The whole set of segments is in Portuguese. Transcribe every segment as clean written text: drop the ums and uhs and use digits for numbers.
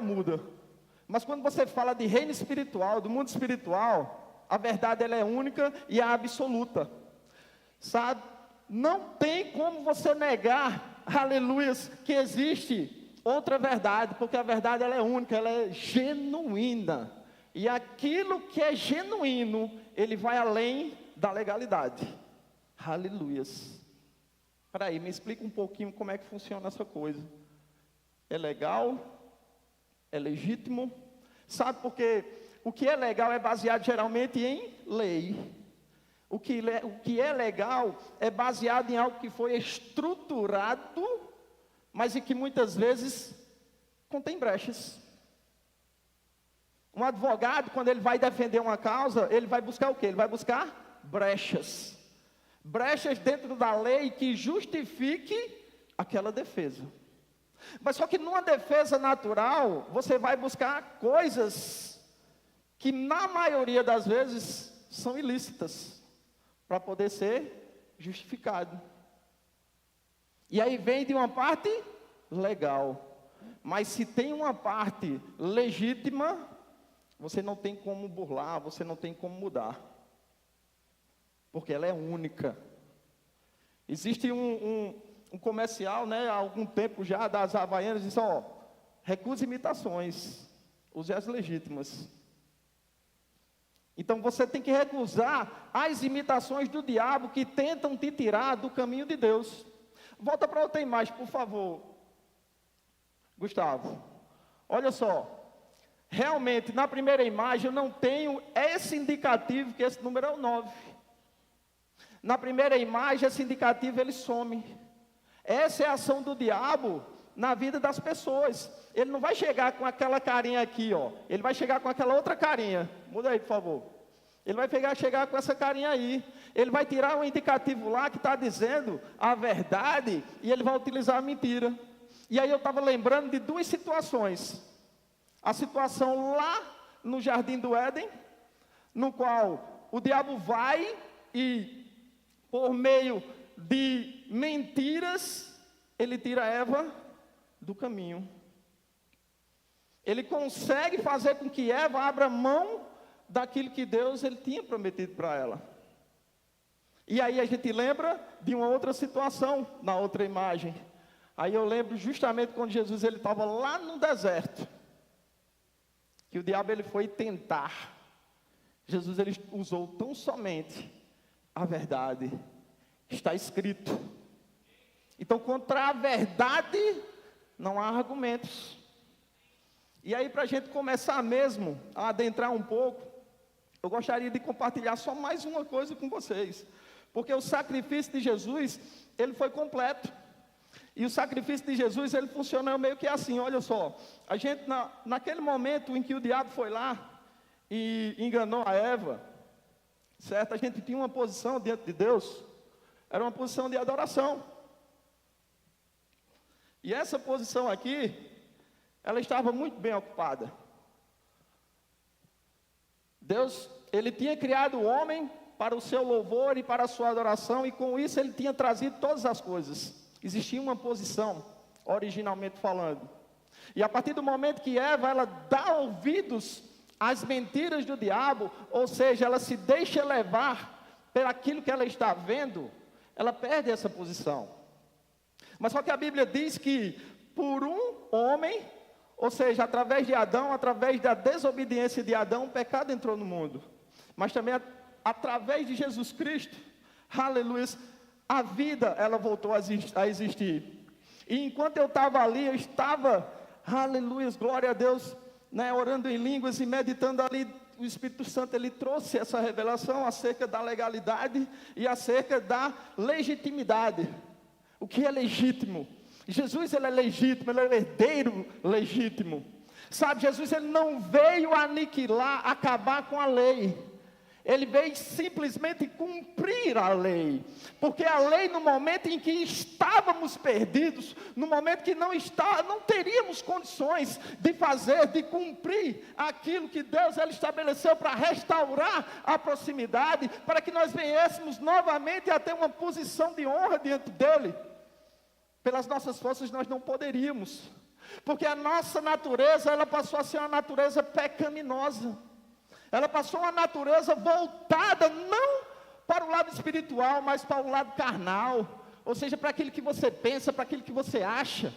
muda. Mas quando você fala de reino espiritual, do mundo espiritual, a verdade ela é única e é absoluta. Sabe? Não tem como você negar, aleluias, que existe outra verdade, porque a verdade ela é única, ela é genuína. E aquilo que é genuíno, ele vai além da legalidade. Aleluias. Espera aí, me explica um pouquinho como é que funciona essa coisa. É legal? É legítimo? Sabe, porque o que é legal é baseado geralmente em lei. O que é legal é baseado em algo que foi estruturado, mas em que muitas vezes contém brechas. Um advogado, quando ele vai defender uma causa, ele vai buscar o quê? Ele vai buscar brechas. Brechas dentro da lei que justifique aquela defesa. Mas só que numa defesa natural, você vai buscar coisas que na maioria das vezes são ilícitas, para poder ser justificado. E aí vem de uma parte legal. Mas se tem uma parte legítima, você não tem como burlar, você não tem como mudar. Porque ela é única. Existe um comercial, né, há algum tempo já, das Havaianas, diz, ó, recuse imitações, use as legítimas. Então você tem que recusar as imitações do diabo que tentam te tirar do caminho de Deus. Volta para outra imagem, por favor. Gustavo, olha só. Realmente, na primeira imagem, eu não tenho esse indicativo, que esse número é o 9. Na primeira imagem, esse indicativo, ele some. Essa é a ação do diabo na vida das pessoas. Ele não vai chegar com aquela carinha aqui, ó. Ele vai chegar com aquela outra carinha. Muda aí, por favor. Ele vai chegar com essa carinha aí. Ele vai tirar um indicativo lá que está dizendo a verdade e ele vai utilizar a mentira. E aí eu estava lembrando de duas situações. A situação lá no Jardim do Éden, no qual o diabo vai e, por meio de mentiras, ele tira Eva do caminho. Ele consegue fazer com que Eva abra mão daquilo que Deus ele tinha prometido para ela. E aí a gente lembra de uma outra situação na outra imagem. Aí eu lembro justamente quando Jesus ele estava lá no deserto, que o diabo ele foi tentar. Jesus ele usou tão somente a verdade. Está escrito. Então contra a verdade não há argumentos. E aí para a gente começar mesmo a adentrar um pouco, eu gostaria de compartilhar só mais uma coisa com vocês. Porque o sacrifício de Jesus, ele foi completo. E o sacrifício de Jesus, ele funcionou meio que assim, olha só. A gente, naquele momento em que o diabo foi lá e enganou a Eva, certo? A gente tinha uma posição diante de Deus, era uma posição de adoração. E essa posição aqui, ela estava muito bem ocupada. Deus, ele tinha criado o homem para o seu louvor e para a sua adoração, e com isso ele tinha trazido todas as coisas. Existia uma posição, originalmente falando. E a partir do momento que Eva, ela dá ouvidos às mentiras do diabo, ou seja, ela se deixa levar por aquilo que ela está vendo, ela perde essa posição. Mas só que a Bíblia diz que por um homem, ou seja, através de Adão, através da desobediência de Adão, o pecado entrou no mundo. Mas também através de Jesus Cristo, aleluia, a vida ela voltou a existir. E enquanto eu estava ali, eu estava, aleluia, glória a Deus, né, orando em línguas e meditando ali, o Espírito Santo ele trouxe essa revelação acerca da legalidade e acerca da legitimidade. O que é legítimo? Jesus ele é legítimo, ele é herdeiro legítimo. Sabe, Jesus ele não veio aniquilar, acabar com a lei. Ele veio simplesmente cumprir a lei. Porque a lei, no momento em que estávamos perdidos, no momento que não teríamos condições de fazer, de cumprir aquilo que Deus ele estabeleceu para restaurar a proximidade, para que nós viéssemos novamente a ter uma posição de honra diante dele. Pelas nossas forças nós não poderíamos. Porque a nossa natureza, ela passou a ser uma natureza pecaminosa. Ela passou uma natureza voltada não para o lado espiritual, mas para o lado carnal. Ou seja, para aquilo que você pensa, para aquilo que você acha.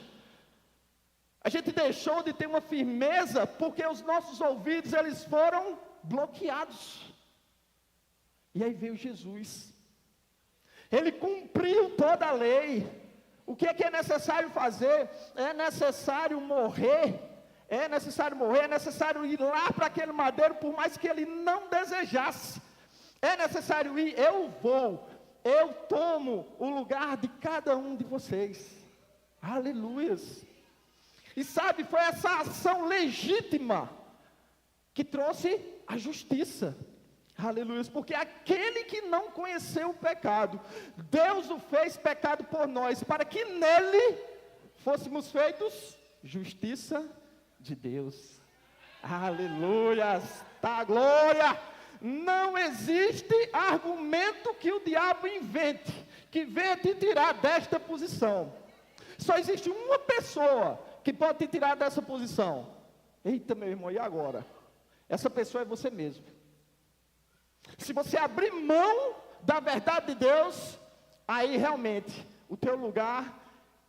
A gente deixou de ter uma firmeza porque os nossos ouvidos, eles foram bloqueados. E aí veio Jesus. Ele cumpriu toda a lei. O que é necessário fazer? É necessário morrer. É necessário ir lá para aquele madeiro, por mais que ele não desejasse. É necessário ir, eu tomo o lugar de cada um de vocês. Aleluias. E sabe, foi essa ação legítima que trouxe a justiça. Aleluia, porque aquele que não conheceu o pecado, Deus o fez pecado por nós, para que nele fôssemos feitos justiça de Deus. Aleluia, tá glória. Não existe argumento que o diabo invente, que venha te tirar desta posição. Só existe uma pessoa que pode te tirar dessa posição. Eita, meu irmão, e agora? Essa pessoa é você mesmo. Se você abrir mão da verdade de Deus, aí realmente o teu lugar,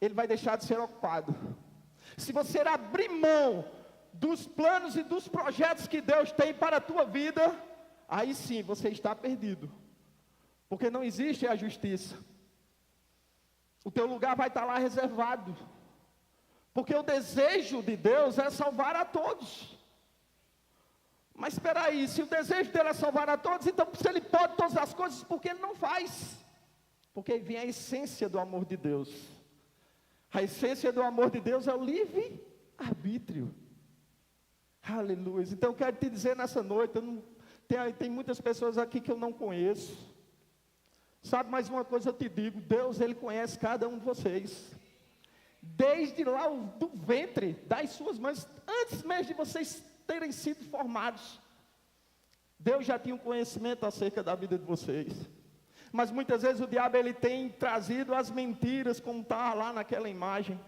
ele vai deixar de ser ocupado. Se você abrir mão dos planos e dos projetos que Deus tem para a tua vida, aí sim você está perdido. Porque não existe a justiça. O teu lugar vai estar lá reservado. Porque o desejo de Deus é salvar a todos. Mas espera aí, se o desejo dele é salvar a todos, então se ele pode todas as coisas, por que ele não faz? Porque aí vem a essência do amor de Deus. A essência do amor de Deus é o livre-arbítrio. Aleluia. Então eu quero te dizer nessa noite, tem muitas pessoas aqui que eu não conheço. Sabe, mais uma coisa eu te digo, Deus, Ele conhece cada um de vocês. Desde lá do ventre das suas mães, antes mesmo de vocês terem sido formados, Deus já tinha um conhecimento acerca da vida de vocês. Mas muitas vezes o diabo, ele tem trazido as mentiras, como está lá naquela imagem.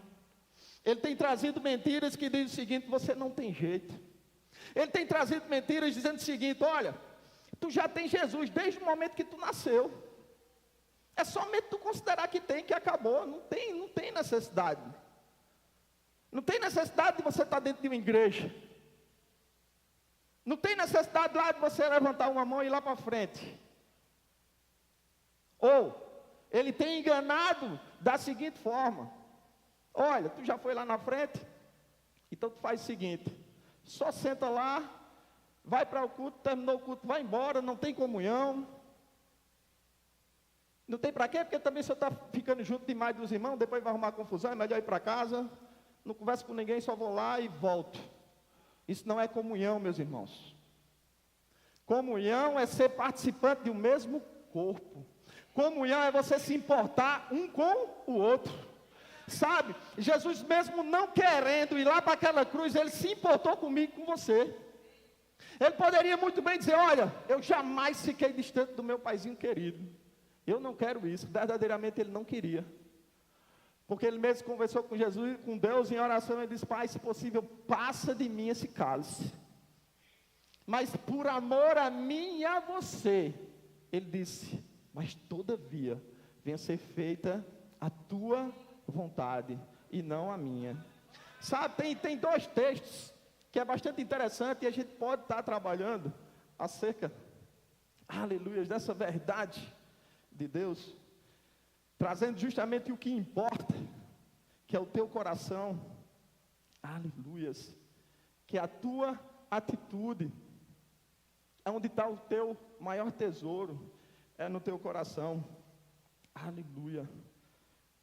Ele tem trazido mentiras que dizem o seguinte: você não tem jeito. Ele tem trazido mentiras dizendo o seguinte: olha, tu já tem Jesus desde o momento que tu nasceu. É somente tu considerar que tem, que acabou. Não tem necessidade. Não tem necessidade de você estar dentro de uma igreja. Não tem necessidade lá de você levantar uma mão e ir lá para frente. Ou, ele tem enganado da seguinte forma: olha, tu já foi lá na frente, então tu faz o seguinte, só senta lá, vai para o culto, terminou o culto, vai embora, não tem comunhão. Não tem para quê? Porque também você está ficando junto demais dos irmãos, depois vai arrumar confusão, é melhor ir para casa, não converso com ninguém, só vou lá e volto. Isso não é comunhão, meus irmãos. Comunhão é ser participante de um mesmo corpo. Comunhão é você se importar um com o outro. Sabe, Jesus mesmo não querendo ir lá para aquela cruz, Ele se importou comigo e com você. Ele poderia muito bem dizer: olha, eu jamais fiquei distante do meu paizinho querido. Eu não quero isso. Verdadeiramente Ele não queria. Porque Ele mesmo conversou com Jesus, com Deus em oração, e disse: Pai, se possível, passa de mim esse cálice. Mas por amor a mim e a você, Ele disse: mas todavia, venha ser feita a tua vontade e não a minha. Sabe, tem dois textos que é bastante interessante e a gente pode estar trabalhando acerca, aleluia, dessa verdade de Deus, trazendo justamente o que importa, que é o teu coração, aleluias, que é a tua atitude, é onde está o teu maior tesouro, é no teu coração. Aleluia,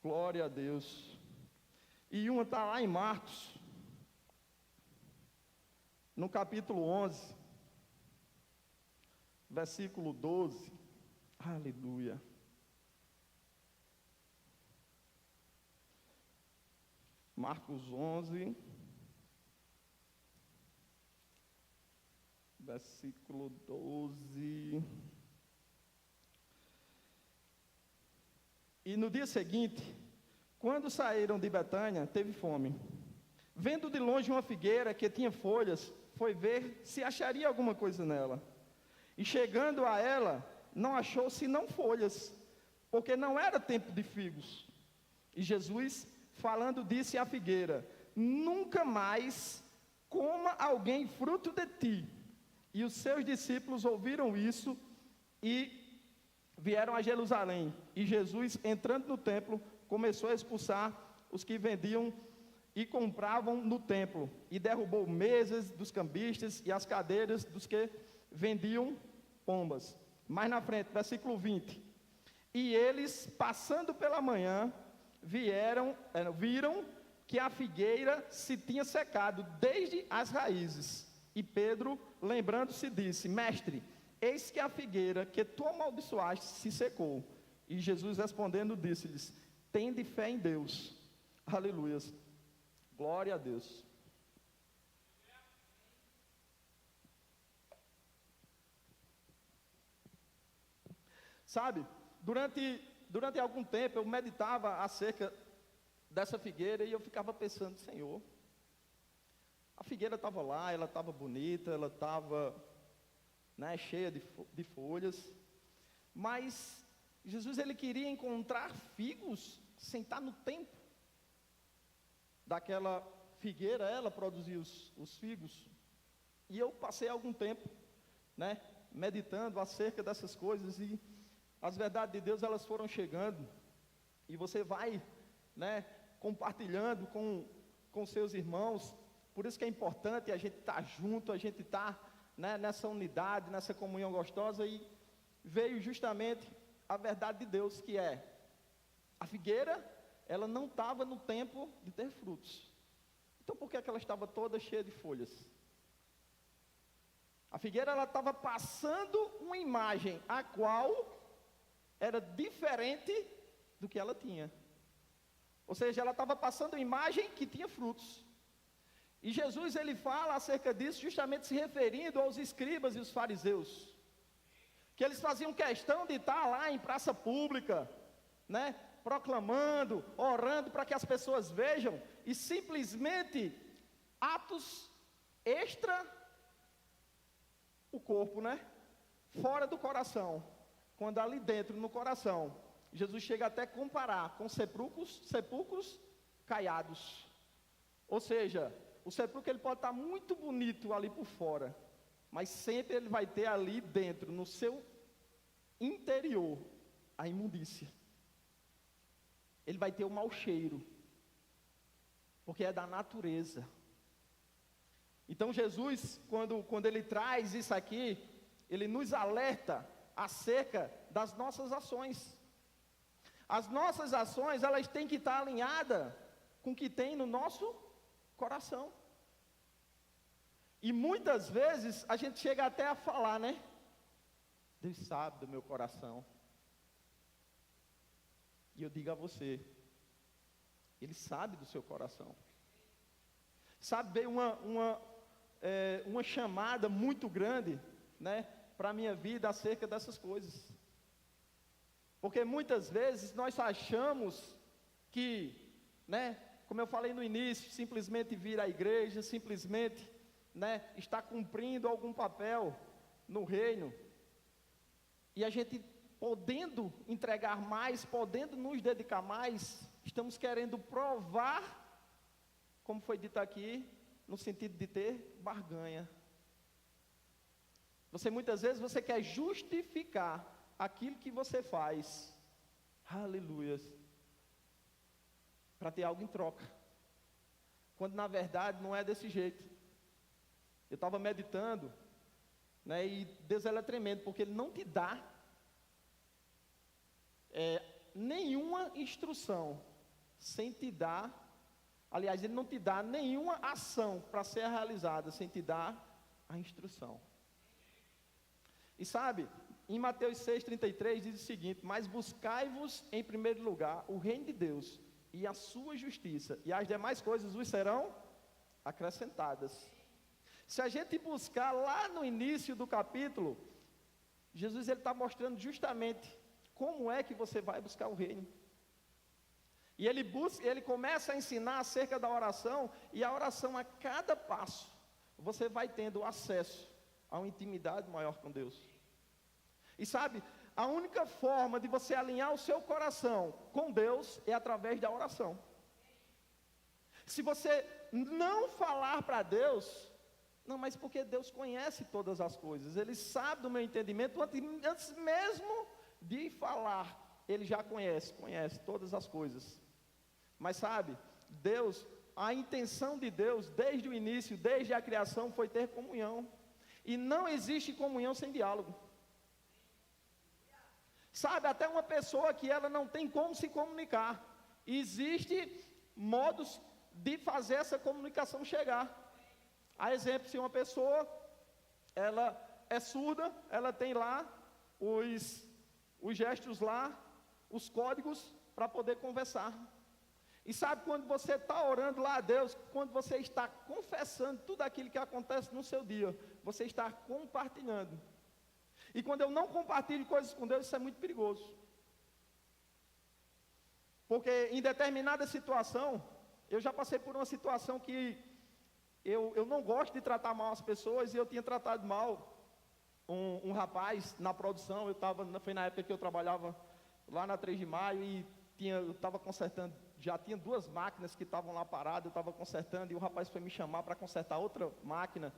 glória a Deus. E uma está lá em Marcos, no capítulo 11, versículo 12, aleluia. Marcos 11, versículo 12. E no dia seguinte, quando saíram de Betânia, teve fome. vendo de longe uma figueira que tinha folhas, foi ver se acharia alguma coisa nela. E chegando a ela, não achou senão folhas, porque não era tempo de figos. E Jesus, falando, disse à figueira: nunca mais coma alguém fruto de ti. E os seus discípulos ouviram isso e vieram a Jerusalém. E Jesus, entrando no templo, começou a expulsar os que vendiam e compravam no templo, e derrubou mesas dos cambistas e as cadeiras dos que vendiam pombas. Mais na frente, versículo 20. E eles, passando pela manhã, viram que a figueira se tinha secado desde as raízes. E Pedro, lembrando-se, disse: mestre, eis que a figueira que tu amaldiçoaste se secou. E Jesus, respondendo, disse-lhes: tende fé em Deus. Aleluias. Glória a Deus. Sabe, durante algum tempo eu meditava acerca dessa figueira e eu ficava pensando: Senhor, a figueira estava lá, ela estava bonita, ela estava, né, cheia de folhas, mas Jesus, ele queria encontrar figos sem estar no tempo daquela figueira, ela produzia os figos. E eu passei algum tempo, né, meditando acerca dessas coisas, e as verdades de Deus, elas foram chegando, e você vai, né, compartilhando com seus irmãos. Por isso que é importante a gente estar junto, a gente estar, né, nessa unidade, nessa comunhão gostosa. E veio justamente a verdade de Deus, que é: a figueira, ela não estava no tempo de ter frutos. Então por que ela estava toda cheia de folhas? A figueira, ela estava passando uma imagem a qual era diferente do que ela tinha. Ou seja, ela estava passando uma imagem que tinha frutos. E Jesus, ele fala acerca disso justamente se referindo aos escribas e os fariseus, que eles faziam questão de estar lá em praça pública, né, proclamando, orando para que as pessoas vejam, e simplesmente atos extra o corpo, né, fora do coração, quando ali dentro, no coração, Jesus chega até a comparar com sepulcros caiados. Ou seja, o sepulcro, ele pode estar muito bonito ali por fora, mas sempre ele vai ter ali dentro, no seu interior, a imundícia. Ele vai ter o mau cheiro, porque é da natureza. Então Jesus, quando ele traz isso aqui, ele nos alerta acerca das nossas ações. As nossas ações, elas têm que estar alinhadas com o que tem no nosso coração. E muitas vezes a gente chega até a falar, né? Deus sabe do meu coração. E eu digo a você, Ele sabe do seu coração. Sabe, veio uma chamada muito grande, né, para a minha vida acerca dessas coisas. Porque muitas vezes nós achamos que, né, como eu falei no início, simplesmente vir à igreja, simplesmente, né, estar cumprindo algum papel no reino, e a gente podendo entregar mais, podendo nos dedicar mais, estamos querendo provar, como foi dito aqui, no sentido de ter barganha. Muitas vezes você quer justificar aquilo que você faz, aleluias, para ter algo em troca, quando na verdade não é desse jeito. Eu estava meditando, né, e Deus, ele é tremendo, porque Ele não te dá nenhuma instrução sem te dar, aliás, Ele não te dá nenhuma ação para ser realizada sem te dar a instrução. E sabe, em Mateus 6,33 diz o seguinte: mas buscai-vos em primeiro lugar o reino de Deus e a sua justiça, e as demais coisas vos serão acrescentadas. Se a gente buscar lá no início do capítulo, Jesus, ele está mostrando justamente como é que você vai buscar o reino. E ele busca, ele começa a ensinar acerca da oração, e a oração, a cada passo, você vai tendo acesso a uma intimidade maior com Deus. E sabe, a única forma de você alinhar o seu coração com Deus é através da oração. Se você não falar para Deus, não, mas porque Deus conhece todas as coisas, Ele sabe do meu entendimento, antes mesmo de falar, Ele já conhece todas as coisas. Mas sabe, Deus, a intenção de Deus, desde o início, desde a criação, foi ter comunhão. E não existe comunhão sem diálogo. Sabe, até uma pessoa que ela não tem como se comunicar, existe modos de fazer essa comunicação chegar. A exemplo, se uma pessoa, ela é surda, ela tem lá os gestos lá, os códigos para poder conversar. E sabe, quando você está orando lá a Deus, quando você está confessando tudo aquilo que acontece no seu dia, você está compartilhando. E quando eu não compartilho coisas com Deus, isso é muito perigoso. Porque em determinada situação, eu já passei por uma situação que eu não gosto de tratar mal as pessoas, e eu tinha tratado mal um rapaz na produção. Foi na época que eu trabalhava lá na 3 de Maio, e eu estava consertando, já tinha 2 máquinas que estavam lá paradas, eu estava consertando, e o rapaz foi me chamar para consertar outra máquina,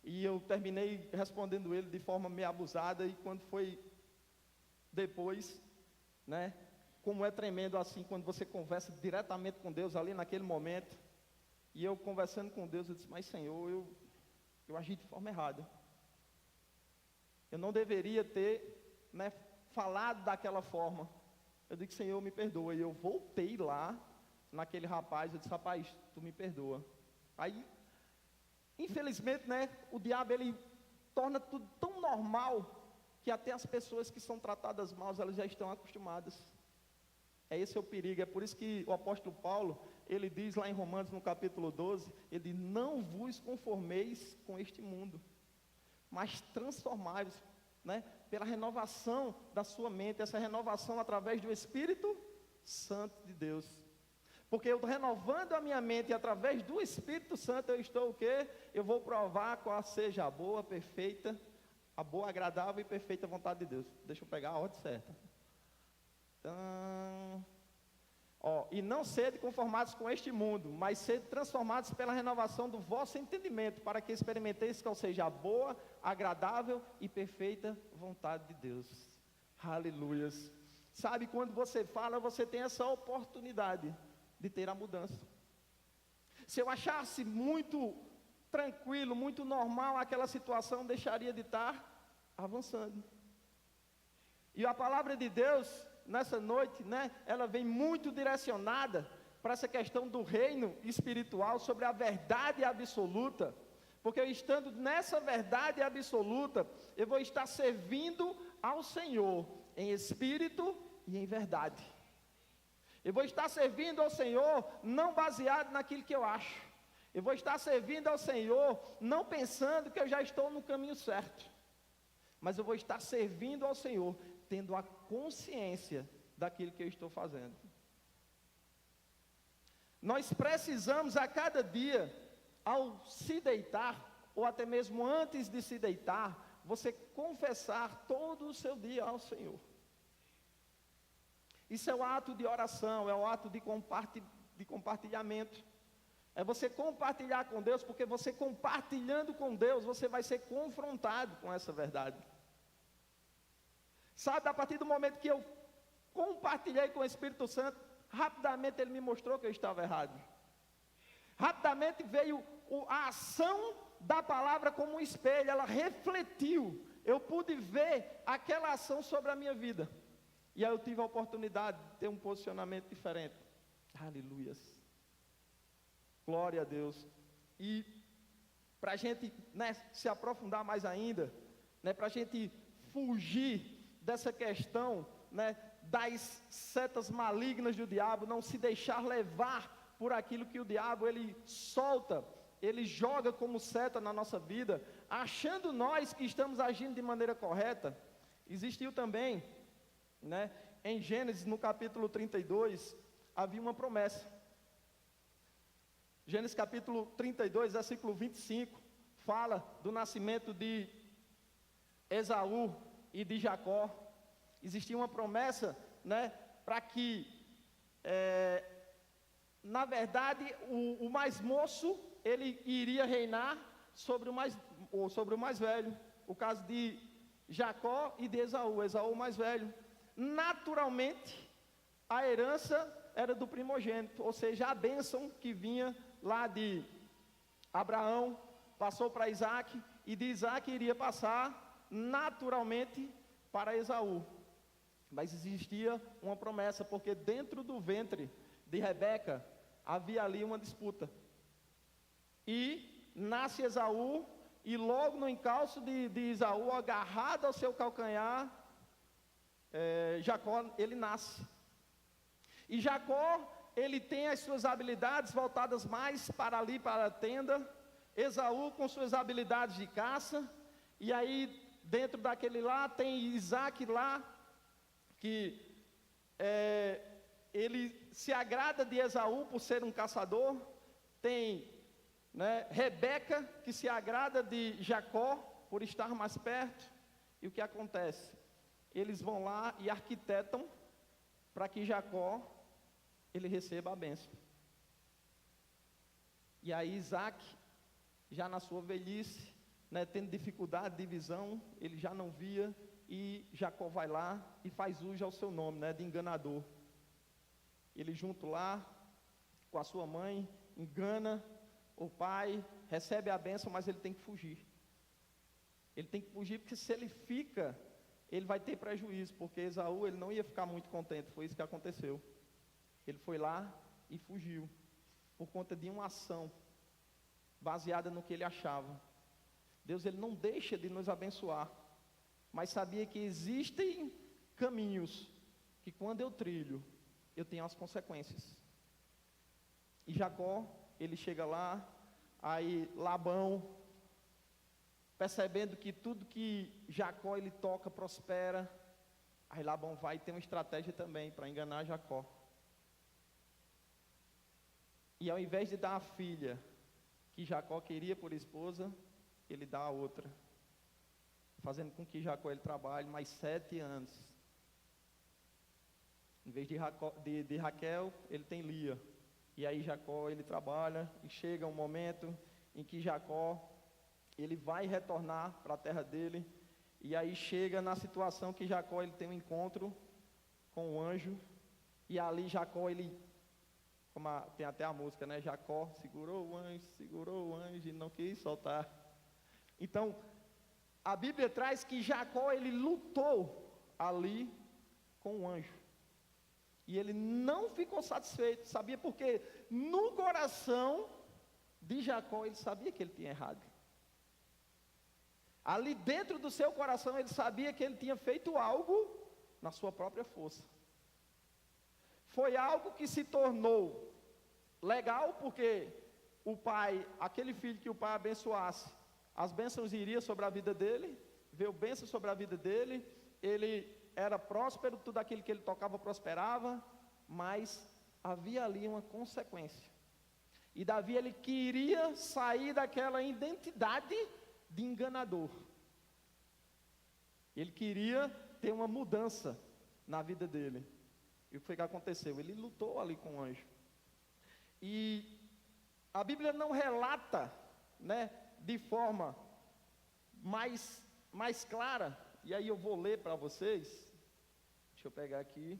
e eu terminei respondendo ele de forma meio abusada. E quando foi depois, né, como é tremendo assim, quando você conversa diretamente com Deus ali naquele momento, e eu conversando com Deus, eu disse, mas Senhor, eu agi de forma errada, eu não deveria ter, né, falado daquela forma. Eu disse, Senhor, me perdoa. E eu voltei lá naquele rapaz, eu disse, rapaz, tu me perdoa. Aí, infelizmente, né, o diabo, ele torna tudo tão normal, que até as pessoas que são tratadas mal, elas já estão acostumadas. Esse é o perigo. É por isso que o apóstolo Paulo, ele diz lá em Romanos, no capítulo 12, ele diz, não vos conformeis com este mundo, mas transformai-vos, né, pela renovação da sua mente, essa renovação através do Espírito Santo de Deus. Porque eu estou renovando a minha mente, e através do Espírito Santo eu estou o quê? Eu vou provar qual seja a boa, perfeita, a boa, agradável e perfeita vontade de Deus. Deixa eu pegar a ordem certa. E não sede conformados com este mundo, mas sede transformados pela renovação do vosso entendimento, para que experimenteis qual seja a boa, agradável e perfeita vontade de Deus. Aleluias. Sabe, quando você fala, você tem essa oportunidade de ter a mudança. Se eu achasse muito tranquilo, muito normal aquela situação, deixaria de estar avançando. E a palavra de Deus, nessa noite, né, ela vem muito direcionada para essa questão do reino espiritual, sobre a verdade absoluta. Porque eu estando nessa verdade absoluta, eu vou estar servindo ao Senhor em espírito e em verdade. Eu vou estar servindo ao Senhor não baseado naquilo que eu acho. Eu vou estar servindo ao Senhor não pensando que eu já estou no caminho certo, mas eu vou estar servindo ao Senhor tendo a consciência daquilo que eu estou fazendo. Nós precisamos a cada dia, ao se deitar, ou até mesmo antes de se deitar, você confessar todo o seu dia ao Senhor. Isso é o ato de oração, é o ato de compartilhamento. É você compartilhar com Deus, porque você compartilhando com Deus, você vai ser confrontado com essa verdade. Sabe, a partir do momento que eu compartilhei com o Espírito Santo, rapidamente ele me mostrou que eu estava errado. Rapidamente veio a ação da palavra como um espelho, ela refletiu. Eu pude ver aquela ação sobre a minha vida. E aí eu tive a oportunidade de ter um posicionamento diferente. Aleluias. Glória a Deus. E para a gente, né, se aprofundar mais ainda, né, para a gente fugir dessa questão, né, das setas malignas do diabo, não se deixar levar por aquilo que o diabo ele solta, ele joga como seta na nossa vida, achando nós que estamos agindo de maneira correta. Existiu também, né, em Gênesis no capítulo 32, havia uma promessa. Gênesis capítulo 32, versículo 25, fala do nascimento de Esaú e de Jacó. Existia uma promessa, né, para que, na verdade, o mais moço, ele iria reinar sobre o mais velho. O caso de Jacó e de Esaú, Esaú o mais velho. Naturalmente, a herança era do primogênito, ou seja, a bênção que vinha lá de Abraão, passou para Isaac, e de Isaac iria passar naturalmente para Esaú. Mas existia uma promessa, porque dentro do ventre de Rebeca havia ali uma disputa. E nasce Esaú, e logo no encalço de Esaú, agarrado ao seu calcanhar, Jacó, ele nasce. E Jacó, ele tem as suas habilidades voltadas mais para ali, para a tenda. Esaú com suas habilidades de caça. E aí, dentro daquele lá, tem Isaac lá, que ele se agrada de Esaú por ser um caçador. Tem, né, Rebeca, que se agrada de Jacó por estar mais perto. E o que acontece? Eles vão lá e arquitetam para que Jacó, ele receba a bênção. E aí Isaac, já na sua velhice, né, tendo dificuldade de visão, ele já não via, e Jacó vai lá e faz uso ao seu nome, né, de enganador. Ele junto lá com a sua mãe, engana o pai, recebe a bênção, mas ele tem que fugir. Ele tem que fugir, porque se ele fica, ele vai ter prejuízo, porque Esaú, ele não ia ficar muito contente. Foi isso que aconteceu. Ele foi lá e fugiu, por conta de uma ação baseada no que ele achava. Deus, ele não deixa de nos abençoar, mas sabia que existem caminhos que quando eu trilho, eu tenho as consequências. E Jacó, ele chega lá, aí Labão, percebendo que tudo que Jacó ele toca prospera, aí Labão vai ter uma estratégia também para enganar Jacó. E ao invés de dar a filha que Jacó queria por esposa, ele dá a outra, fazendo com que Jacó ele trabalhe mais 7 anos. Em vez de Raquel, ele tem Lia. E aí Jacó ele trabalha, e chega um momento em que Jacó ele vai retornar para a terra dele. E aí chega na situação que Jacó ele tem um encontro com o anjo. E ali Jacó ele, tem até a música, né? Jacó segurou o anjo e não quis soltar. Então, a Bíblia traz que Jacó ele lutou ali com o anjo. E ele não ficou satisfeito, sabia? Porque no coração de Jacó ele sabia que ele tinha errado. Ali dentro do seu coração ele sabia que ele tinha feito algo na sua própria força. Foi algo que se tornou legal, porque o pai, aquele filho que o pai abençoasse, as bênçãos iriam sobre a vida dele, veio bênção sobre a vida dele, ele era próspero, tudo aquilo que ele tocava prosperava, mas havia ali uma consequência. E Davi ele queria sair daquela identidade de enganador. Ele queria ter uma mudança na vida dele. E o que foi que aconteceu? Ele lutou ali com o anjo. E a Bíblia não relata, né, de forma mais clara. E aí eu vou ler para vocês. Deixa eu pegar aqui.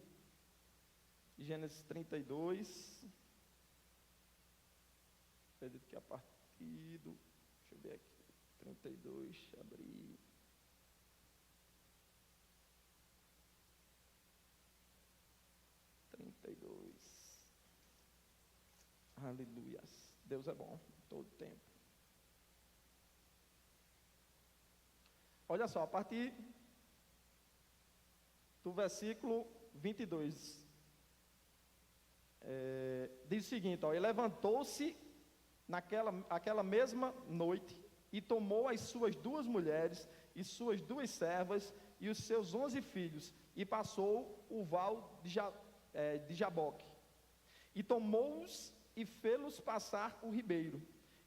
Gênesis 32. Acredito que a partir do... Deixa eu ver aqui. 32, abrir. Aleluias. Deus é bom todo tempo. Olha só, a partir do versículo 22. Diz o seguinte, ó, e levantou-se aquela mesma noite e tomou as suas 2 mulheres e suas 2 servas e os seus 11 filhos e passou o val de Jaboque. E tomou-os e fê-los passar o ribeiro,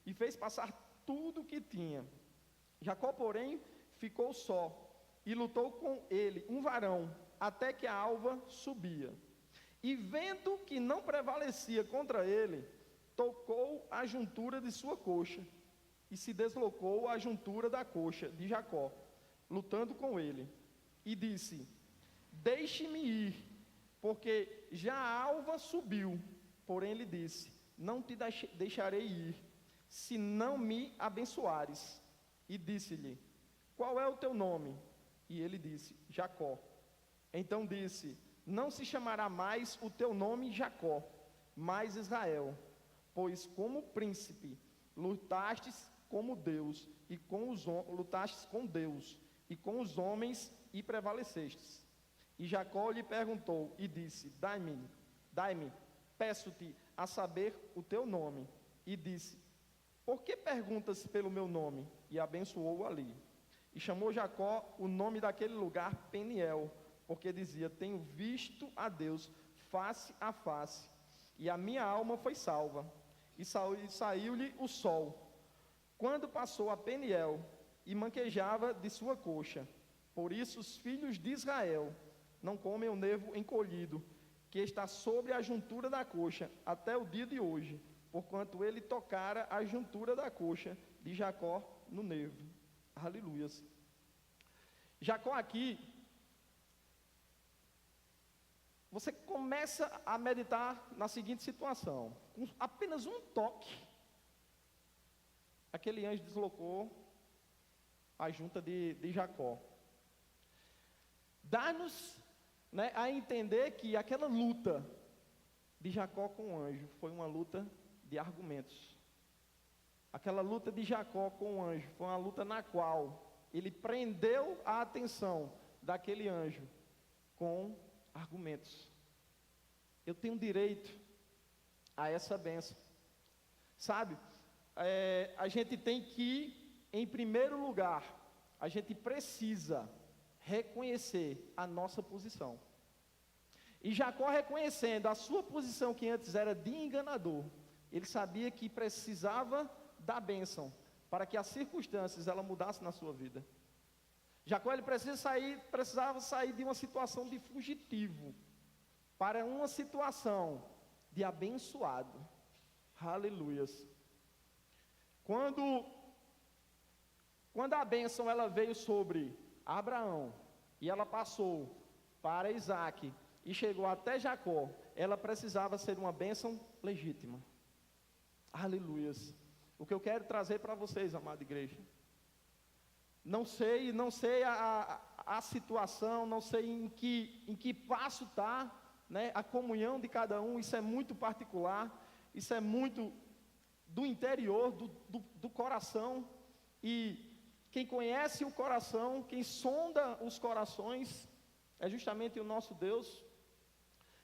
e fez passar tudo o que tinha. Jacó, porém, ficou só, e lutou com ele um varão, até que a alva subia. E vendo que não prevalecia contra ele, tocou a juntura de sua coxa, e se deslocou a juntura da coxa de Jacó, lutando com ele. E disse: deixe-me ir, porque já a alva subiu. Porém ele disse: não te deixarei ir, se não me abençoares. E disse-lhe: qual é o teu nome? E ele disse: Jacó. Então disse: não se chamará mais o teu nome Jacó, mas Israel, pois como príncipe lutastes como Deus, lutastes com Deus e com os homens e prevalecestes. E Jacó lhe perguntou e disse: dai-me, peço-te a saber o teu nome. E disse: por que perguntas pelo meu nome? E abençoou-o ali. E chamou Jacó o nome daquele lugar Peniel, porque dizia: tenho visto a Deus face a face, e a minha alma foi salva. E saiu-lhe o sol, quando passou a Peniel, e manquejava de sua coxa. Por isso os filhos de Israel não comem o nervo encolhido, que está sobre a juntura da coxa, até o dia de hoje, porquanto ele tocara a juntura da coxa de Jacó no nervo. Aleluias. Jacó aqui, você começa a meditar na seguinte situação: com apenas um toque, aquele anjo deslocou a junta de Jacó. Dá-nos, né, a entender que aquela luta de Jacó com o anjo foi uma luta de argumentos. Aquela luta de Jacó com o anjo foi uma luta na qual ele prendeu a atenção daquele anjo com argumentos. Eu tenho direito a essa bênção. Sabe, a gente tem que, em primeiro lugar, a gente precisa reconhecer a nossa posição. E Jacó, reconhecendo a sua posição, que antes era de enganador, ele sabia que precisava da bênção para que as circunstâncias ela mudassem na sua vida. Jacó, ele precisava sair de uma situação de fugitivo para uma situação de abençoado. Aleluias. Quando a bênção ela veio sobre Abraão e ela passou para Isaac e chegou até Jacó, ela precisava ser uma bênção legítima. Aleluias. O que eu quero trazer para vocês, amada igreja, não sei a situação, não sei em que passo está, né, a comunhão de cada um. Isso é muito particular, isso é muito do interior, do coração. E quem conhece o coração, quem sonda os corações, é justamente o nosso Deus.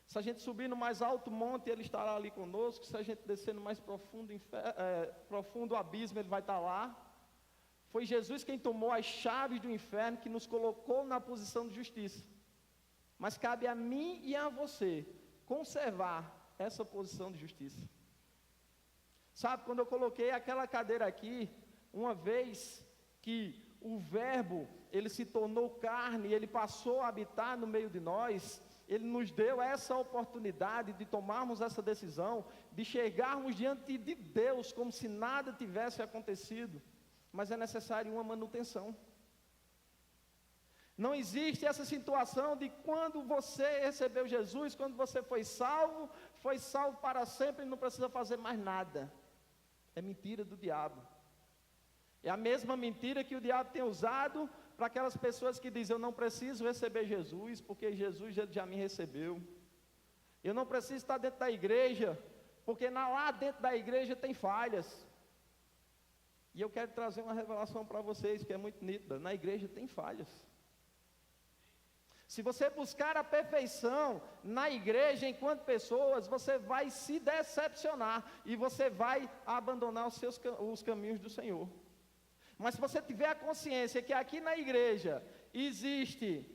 Se a gente subir no mais alto monte, Ele estará ali conosco. Se a gente descer no mais profundo abismo, Ele vai estar lá. Foi Jesus quem tomou as chaves do inferno, que nos colocou na posição de justiça. Mas cabe a mim e a você conservar essa posição de justiça. Sabe, quando eu coloquei aquela cadeira aqui, uma vez que o verbo, ele se tornou carne, ele passou a habitar no meio de nós, ele nos deu essa oportunidade de tomarmos essa decisão, de chegarmos diante de Deus como se nada tivesse acontecido. Mas é necessário uma manutenção. Não existe essa situação de quando você recebeu Jesus, quando você foi salvo para sempre e não precisa fazer mais nada. É mentira do diabo. É a mesma mentira que o diabo tem usado para aquelas pessoas que dizem: eu não preciso receber Jesus, porque Jesus já me recebeu. Eu não preciso estar dentro da igreja, porque lá dentro da igreja tem falhas. E eu quero trazer uma revelação para vocês que é muito nítida: na igreja tem falhas. Se você buscar a perfeição na igreja enquanto pessoas, você vai se decepcionar e você vai abandonar os caminhos do Senhor. Mas se você tiver a consciência que aqui na igreja existe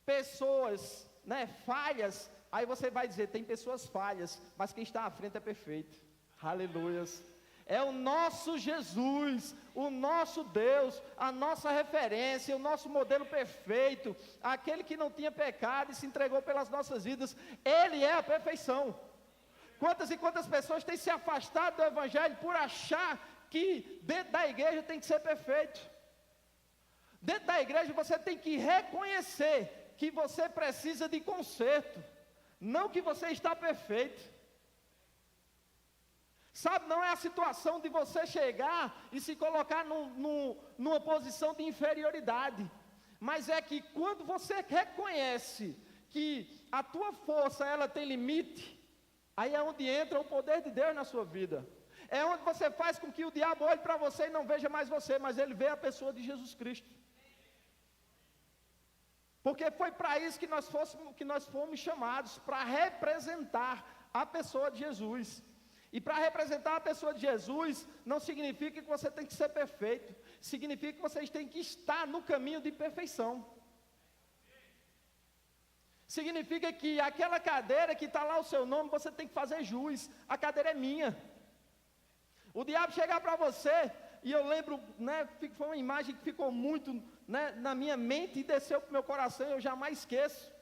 pessoas, né, falhas Aí você vai dizer, tem pessoas falhas, mas quem está à frente é perfeito. Aleluias. É o nosso Jesus, o nosso Deus, a nossa referência, o nosso modelo perfeito, aquele que não tinha pecado e se entregou pelas nossas vidas. Ele é a perfeição. Quantas e quantas pessoas têm se afastado do Evangelho por achar que dentro da igreja tem que ser perfeito. Dentro da igreja você tem que reconhecer que você precisa de conserto, não que você está perfeito. Sabe, não é a situação de você chegar e se colocar numa posição de inferioridade, mas é que quando você reconhece que a tua força ela tem limite, aí é onde entra o poder de Deus na sua vida. É onde você faz com que o diabo olhe para você e não veja mais você, mas ele vê a pessoa de Jesus Cristo. Porque foi para isso que nós fomos chamados, para representar a pessoa de Jesus. E para representar a pessoa de Jesus, não significa que você tem que ser perfeito, significa que vocês têm que estar no caminho de perfeição. Significa que aquela cadeira que está lá o seu nome, você tem que fazer jus, a cadeira é minha. O diabo chegar para você, e eu lembro, né, foi uma imagem que ficou muito, né, na minha mente e desceu para o meu coração, eu jamais esqueço.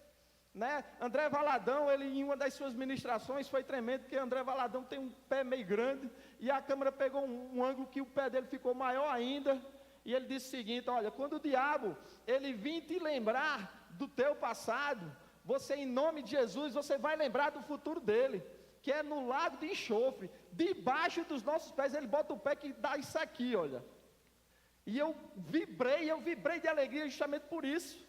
Né? André Valadão, ele em uma das suas ministrações foi tremendo, porque André Valadão tem um pé meio grande, e a câmera pegou um ângulo que o pé dele ficou maior ainda, e ele disse o seguinte: olha, quando o diabo, ele vir te lembrar do teu passado, você em nome de Jesus, você vai lembrar do futuro dele, que é no lago de enxofre, debaixo dos nossos pés, ele bota o pé que dá isso aqui, olha, e eu vibrei de alegria justamente por isso.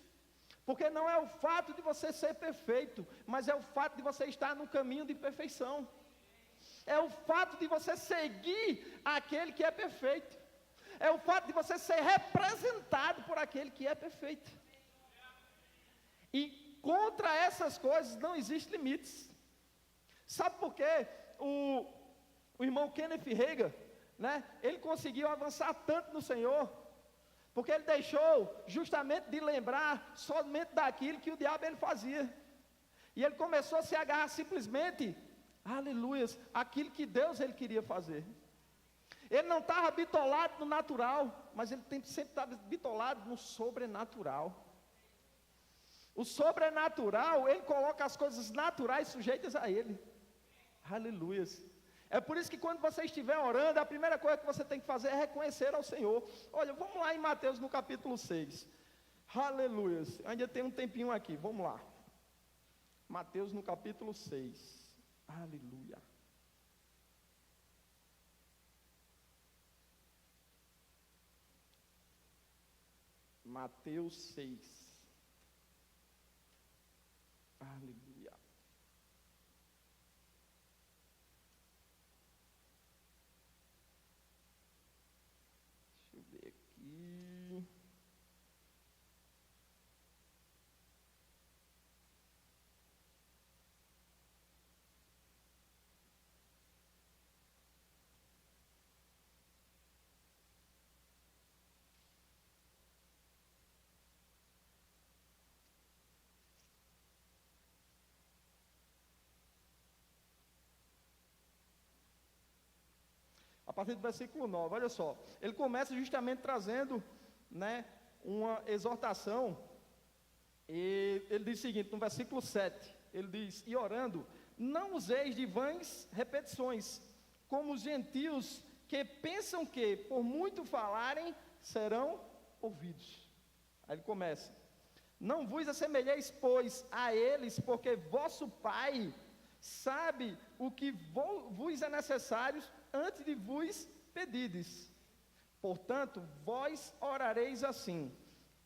Porque não é o fato de você ser perfeito, mas é o fato de você estar no caminho de perfeição. É o fato de você seguir aquele que é perfeito. É o fato de você ser representado por aquele que é perfeito. E contra essas coisas não existem limites. Sabe por quê? O irmão Kenneth Hagin, né, ele conseguiu avançar tanto no Senhor, porque ele deixou justamente de lembrar somente daquilo que o diabo ele fazia. E ele começou a se agarrar simplesmente, aleluias, aquilo que Deus ele queria fazer. Ele não estava bitolado no natural, mas ele sempre estava bitolado no sobrenatural. O sobrenatural, ele coloca as coisas naturais sujeitas a ele. Aleluias. É por isso que quando você estiver orando, a primeira coisa que você tem que fazer é reconhecer ao Senhor. Olha, vamos lá em Mateus no capítulo 6. Aleluias. Ainda tem um tempinho aqui, vamos lá. Mateus no capítulo 6. Aleluia. Mateus 6. Aleluia. A partir do versículo 9, olha só, ele começa justamente trazendo, né, uma exortação, e ele diz o seguinte, no versículo 7, ele diz: e orando, não useis de vãs repetições, como os gentios que pensam que, por muito falarem, serão ouvidos. Aí ele começa: não vos assemelheis, pois, a eles, porque vosso Pai sabe o que vos é necessário antes de vos pedirdes. Portanto, vós orareis assim: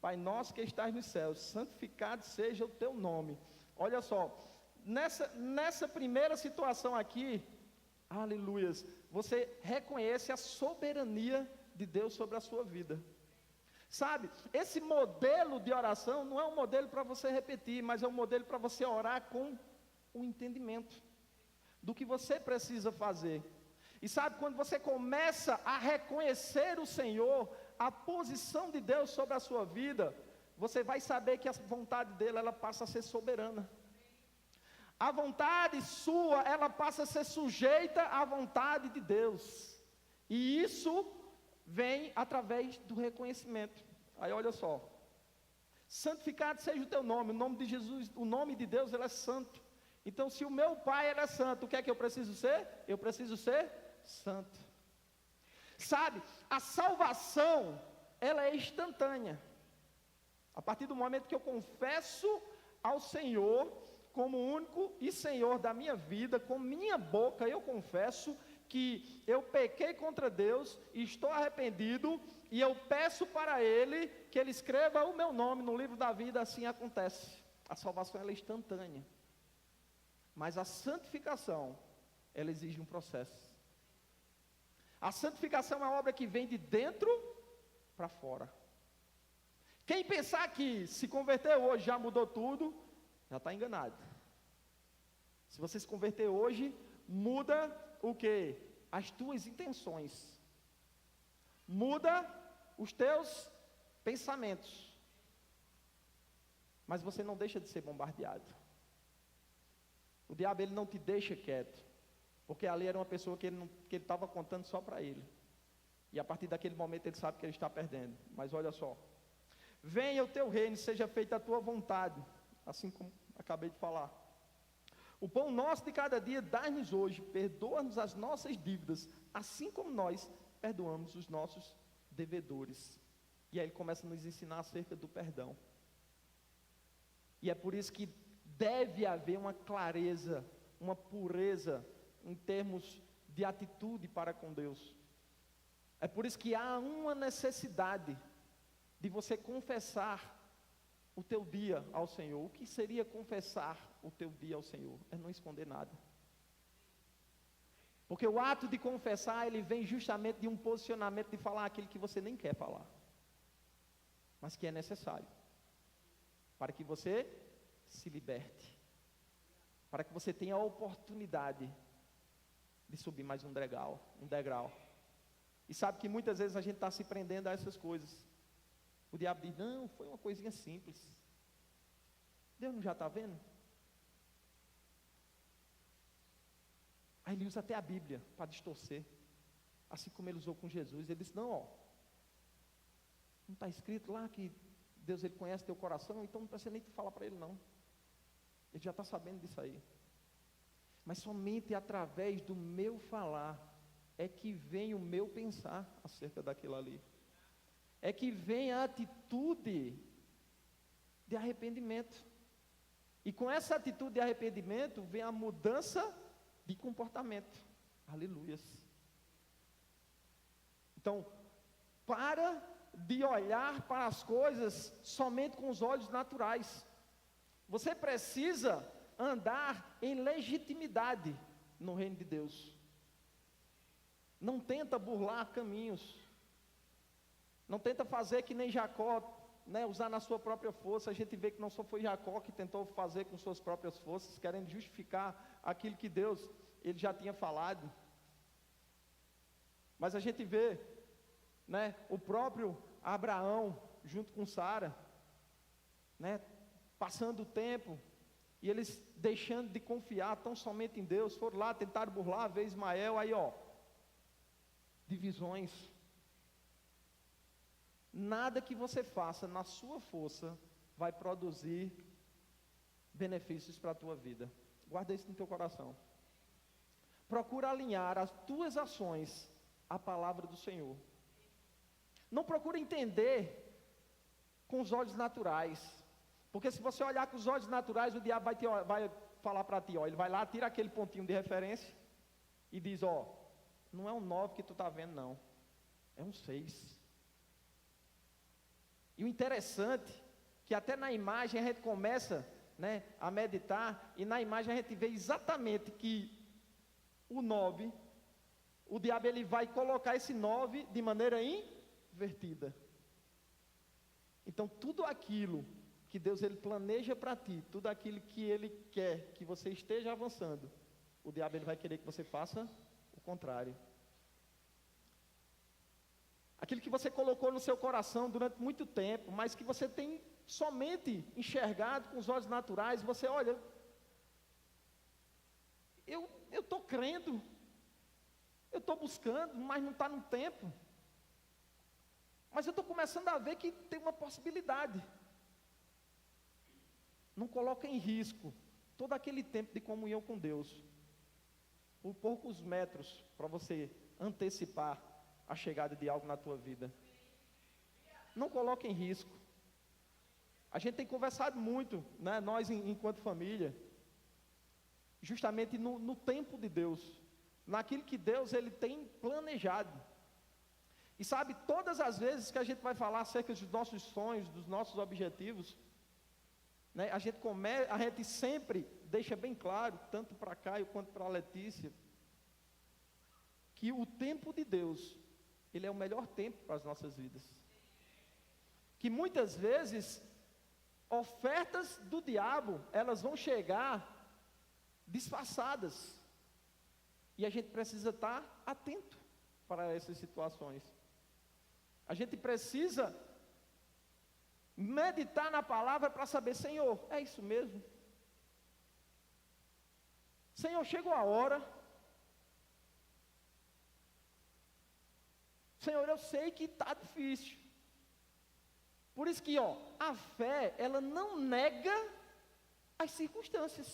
Pai nosso que estás nos céus, santificado seja o teu nome. Olha só, nessa primeira situação aqui, aleluias, você reconhece a soberania de Deus sobre a sua vida. Sabe, esse modelo de oração não é um modelo para você repetir, mas é um modelo para você orar com o entendimento do que você precisa fazer. E sabe, quando você começa a reconhecer o Senhor, a posição de Deus sobre a sua vida, você vai saber que a vontade dele, ela passa a ser soberana. A vontade sua, ela passa a ser sujeita à vontade de Deus. E isso vem através do reconhecimento. Aí olha só. Santificado seja o teu nome, o nome de Jesus, o nome de Deus, ele é santo. Então, se o meu Pai ele é santo, o que é que eu preciso ser? Eu preciso ser santo. Sabe, a salvação, ela é instantânea. A partir do momento que eu confesso ao Senhor como único e Senhor da minha vida, com minha boca eu confesso que eu pequei contra Deus e estou arrependido, e eu peço para Ele que Ele escreva o meu nome no livro da vida, assim acontece. A salvação ela é instantânea, mas a santificação, ela exige um processo. A santificação é uma obra que vem de dentro para fora. Quem pensar que se converter hoje já mudou tudo, já está enganado. Se você se converter hoje, muda o quê? As tuas intenções. Muda os teus pensamentos. Mas você não deixa de ser bombardeado. O diabo ele não te deixa quieto. Porque ali era uma pessoa que ele estava contando só para ele. E a partir daquele momento ele sabe que ele está perdendo. Mas olha só. Venha o teu reino, seja feita a tua vontade. Assim como acabei de falar. O pão nosso de cada dia, dá-nos hoje, perdoa-nos as nossas dívidas, assim como nós perdoamos os nossos devedores. E aí ele começa a nos ensinar acerca do perdão. E é por isso que deve haver uma clareza, uma pureza em termos de atitude para com Deus. É por isso que há uma necessidade de você confessar o teu dia ao Senhor. O que seria confessar o teu dia ao Senhor? É não esconder nada. Porque o ato de confessar, ele vem justamente de um posicionamento de falar aquilo que você nem quer falar, mas que é necessário, para que você se liberte, para que você tenha a oportunidade de subir mais um degrau. E sabe que muitas vezes a gente está se prendendo a essas coisas. O diabo diz, não, foi uma coisinha simples. Deus não já está vendo? Aí ele usa até a Bíblia para distorcer. Assim como ele usou com Jesus. Ele disse, não, não está escrito lá que Deus ele conhece teu coração, então não precisa nem te falar para ele não. Ele já está sabendo disso aí. Mas somente através do meu falar é que vem o meu pensar acerca daquilo ali. É que vem a atitude de arrependimento. E com essa atitude de arrependimento vem a mudança de comportamento. Aleluias. Então, para de olhar para as coisas somente com os olhos naturais. Você precisa andar em legitimidade no reino de Deus. Não tenta burlar caminhos. Não tenta fazer que nem Jacó, usar na sua própria força. A gente vê que não só foi Jacó que tentou fazer com suas próprias forças, querendo justificar aquilo que Deus, ele já tinha falado. Mas a gente vê, o próprio Abraão, junto com Sara, passando o tempo, e eles deixando de confiar tão somente em Deus, foram lá, tentaram burlar, ver Ismael, aí divisões. Nada que você faça na sua força vai produzir benefícios para a tua vida. Guarda isso no teu coração. Procura alinhar as tuas ações à palavra do Senhor. Não procura entender com os olhos naturais. Porque se você olhar com os olhos naturais, o diabo vai falar para ti, ele vai lá, tira aquele pontinho de referência e diz, não é um 9 que tu está vendo não, é um 6. E o interessante, que até na imagem a gente começa, a meditar, e na imagem a gente vê exatamente que o 9, o diabo ele vai colocar esse 9 de maneira invertida. Então tudo aquilo que Deus ele planeja para ti, tudo aquilo que ele quer que você esteja avançando, o diabo ele vai querer que você faça o contrário. Aquilo que você colocou no seu coração durante muito tempo, mas que você tem somente enxergado com os olhos naturais, você olha, eu estou crendo, eu estou buscando, mas não está no tempo. Mas eu estou começando a ver que tem uma possibilidade. Não coloca em risco todo aquele tempo de comunhão com Deus, por poucos metros, para você antecipar a chegada de algo na tua vida. Não coloca em risco. A gente tem conversado muito, né, nós enquanto família, justamente no tempo de Deus, naquilo que Deus ele tem planejado. E sabe, todas as vezes que a gente vai falar acerca dos nossos sonhos, dos nossos objetivos, né, a gente sempre deixa bem claro, tanto para Caio quanto para a Letícia, que o tempo de Deus, ele é o melhor tempo para as nossas vidas. Que muitas vezes, ofertas do diabo, elas vão chegar disfarçadas. E a gente precisa estar atento para essas situações. A gente precisa meditar na palavra para saber, Senhor, é isso mesmo? Senhor, chegou a hora. Senhor, eu sei que está difícil. Por isso que, a fé, ela não nega as circunstâncias.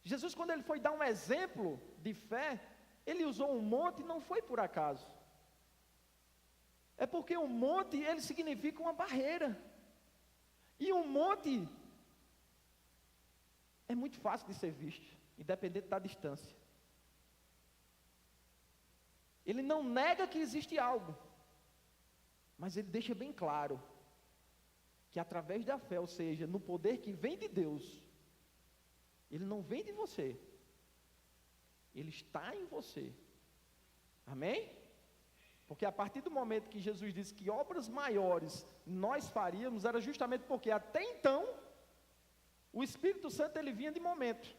Jesus, quando ele foi dar um exemplo de fé, ele usou um monte, não foi por acaso. É porque um monte, ele significa uma barreira. E um monte é muito fácil de ser visto, independente da distância. Ele não nega que existe algo, mas ele deixa bem claro que através da fé, ou seja, no poder que vem de Deus, ele não vem de você, ele está em você. Amém? Porque a partir do momento que Jesus disse que obras maiores nós faríamos, era justamente porque até então o Espírito Santo ele vinha de momento.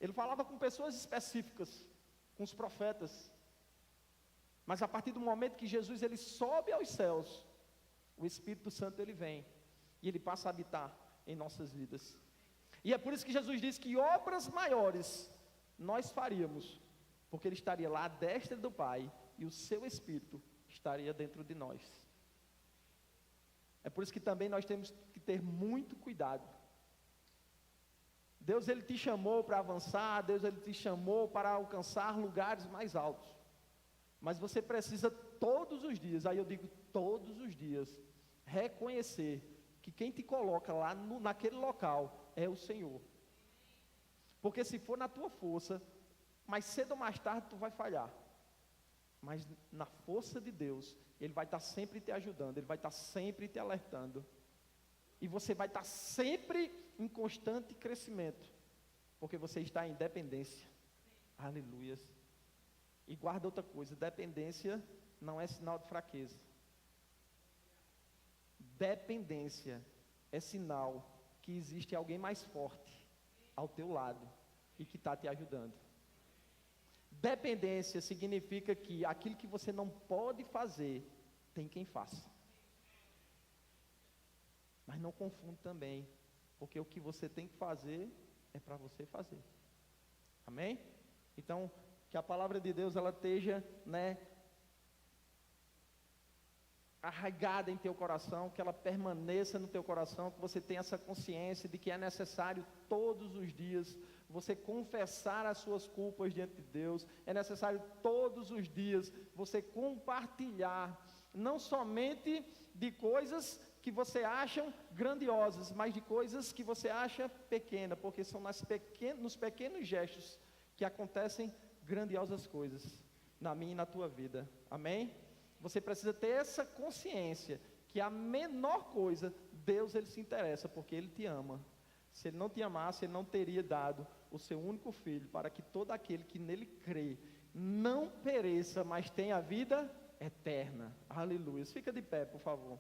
Ele falava com pessoas específicas, com os profetas. Mas a partir do momento que Jesus ele sobe aos céus, o Espírito Santo ele vem e ele passa a habitar em nossas vidas. E é por isso que Jesus disse que obras maiores nós faríamos, porque ele estaria lá à destra do Pai e o seu Espírito estaria dentro de nós. É por isso que também nós temos que ter muito cuidado. Deus ele te chamou para avançar, Deus ele te chamou para alcançar lugares mais altos. Mas você precisa todos os dias, aí eu digo todos os dias, reconhecer que quem te coloca lá naquele local é o Senhor. Porque se for na tua força, mais cedo ou mais tarde tu vai falhar. Mas na força de Deus, Ele vai estar sempre te ajudando, Ele vai estar sempre te alertando. E você vai estar sempre em constante crescimento, porque você está em dependência. Aleluias. E guarda outra coisa, dependência não é sinal de fraqueza. Dependência é sinal que existe alguém mais forte ao teu lado e que está te ajudando. Dependência significa que aquilo que você não pode fazer, tem quem faça. Mas não confunda também, porque o que você tem que fazer, é para você fazer. Amém? Então, que a palavra de Deus, ela esteja, arraigada em teu coração, que ela permaneça no teu coração, que você tenha essa consciência de que é necessário todos os dias você confessar as suas culpas diante de Deus, é necessário todos os dias você compartilhar, não somente de coisas que você acha grandiosas, mas de coisas que você acha pequenas, porque são nos pequenos gestos que acontecem grandiosas coisas na minha e na tua vida. Amém? Você precisa ter essa consciência que a menor coisa, Deus ele se interessa, porque Ele te ama. Se Ele não te amasse, Ele não teria dado o seu único filho, para que todo aquele que nele crê, não pereça, mas tenha a vida eterna. Aleluia. Fica de pé, por favor.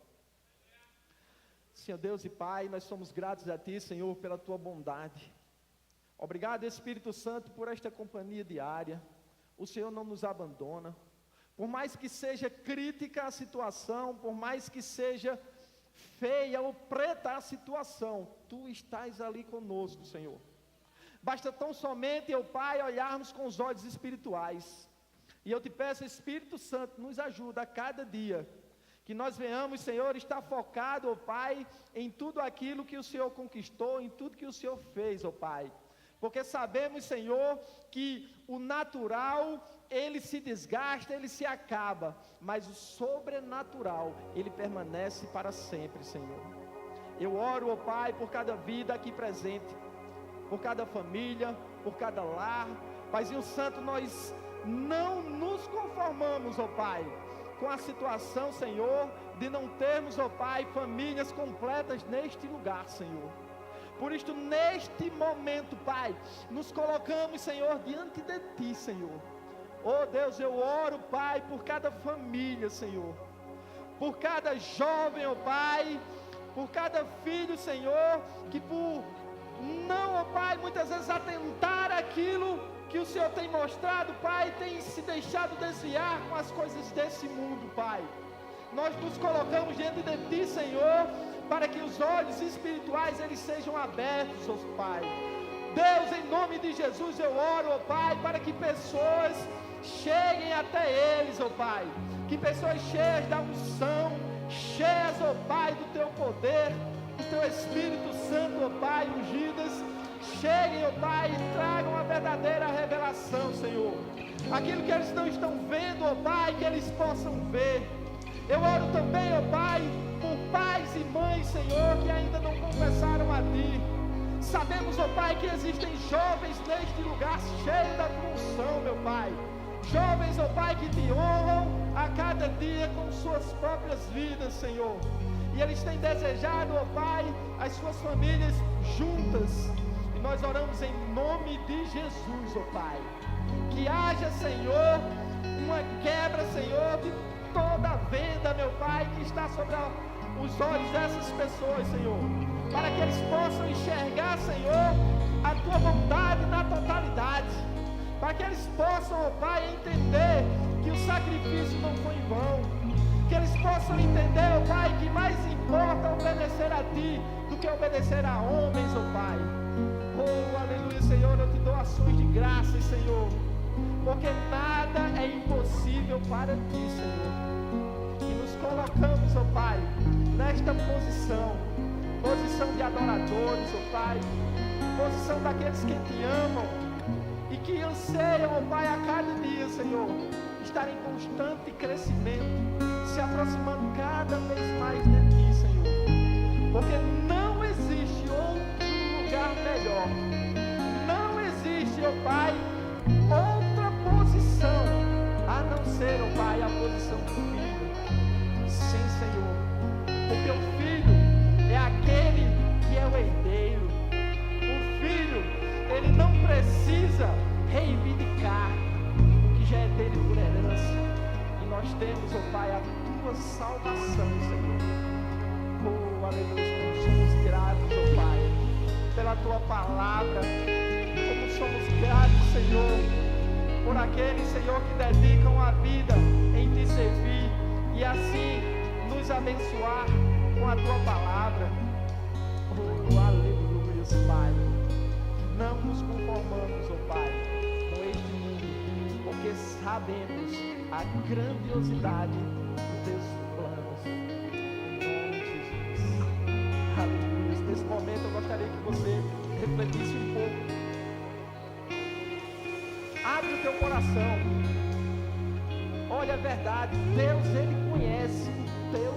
Senhor Deus e Pai, nós somos gratos a Ti, Senhor, pela Tua bondade. Obrigado, Espírito Santo, por esta companhia diária. O Senhor não nos abandona. Por mais que seja crítica a situação, por mais que seja feia ou preta a situação, Tu estás ali conosco, Senhor. Basta tão somente, ó Pai, olharmos com os olhos espirituais. E eu te peço, Espírito Santo, nos ajuda a cada dia, que nós venhamos, Senhor, estar focado, ó Pai, em tudo aquilo que o Senhor conquistou, em tudo que o Senhor fez, ó Pai. Porque sabemos, Senhor, que o natural, ele se desgasta, ele se acaba, mas o sobrenatural, ele permanece para sempre, Senhor. Eu oro, ó Pai, por cada vida aqui presente, por cada família, por cada lar. Paizinho Santo, nós não nos conformamos, ó Pai, com a situação, Senhor, de não termos, ó Pai, famílias completas neste lugar, Senhor. Por isto, neste momento, Pai, nos colocamos, Senhor, diante de Ti, Senhor. Oh Deus, eu oro, Pai, por cada família, Senhor, por cada jovem, ó Pai, por cada filho, Senhor, que por não, ó Pai, muitas vezes atentar aquilo que o Senhor tem mostrado, Pai, tem se deixado desviar com as coisas desse mundo, Pai. Nós nos colocamos diante de Ti, Senhor, para que os olhos espirituais eles sejam abertos, ó Pai. Deus, em nome de Jesus, eu oro, ó Pai, para que pessoas cheguem até eles, ó Pai. Que pessoas cheias da unção, cheias, ó Pai, do Teu poder, do Teu Espírito Santo, ó Pai, ungidas, cheguem, ó Pai, e tragam a verdadeira revelação, Senhor. Aquilo que eles não estão vendo, ó Pai, que eles possam ver. Eu oro também, ó Pai, por pais e mães, Senhor, que ainda não confessaram a Ti. Sabemos, ó Pai, que existem jovens neste lugar cheio da unção, meu Pai. Jovens, ó Pai, que Te honram a cada dia com suas próprias vidas, Senhor. E eles têm desejado, ó Pai, as suas famílias juntas. E nós oramos em nome de Jesus, ó Pai. Que haja, Senhor, uma quebra, Senhor, de toda a venda, meu Pai, que está sobre os olhos dessas pessoas, Senhor. Para que eles possam enxergar, Senhor, a Tua vontade na totalidade. Para que eles possam, ó Pai, entender que o sacrifício não foi em vão. Que eles possam entender, ó Pai, que mais importa obedecer a Ti do que obedecer a homens, ó Pai. Oh, aleluia, Senhor, eu Te dou ações de graças, Senhor. Porque nada é impossível para Ti, Senhor. E nos colocamos, ó Pai, nesta posição de adoradores, ó Pai, posição daqueles que Te amam e que anseiam, ó Pai, a cada dia, Senhor, estar em constante crescimento, se aproximando cada vez mais de Ti, Senhor, porque não existe outro lugar melhor, não existe, ó Pai, outra posição, a não ser, ó Pai, a posição do Filho. Sim, Senhor, porque o Filho é aquele que é o herdeiro. O Filho, ele não precisa reivindicar o que já é dele por herança. E nós temos, ó Pai, a Tua salvação, Senhor. Oh, aleluia, como somos gratos, ó Pai, pela Tua palavra. Como somos gratos, Senhor, por aqueles, Senhor, que dedicam a vida em Te servir e assim nos abençoar com a Tua palavra. Oh, aleluia, Pai. Não nos conformamos, ó Pai, com este mundo, porque sabemos a grandiosidade dos Teus planos. Em nome de Jesus. Aleluia. Nesse momento eu gostaria que você refletisse um pouco. Abre o teu coração. Olha a verdade. Deus, Ele conhece o teu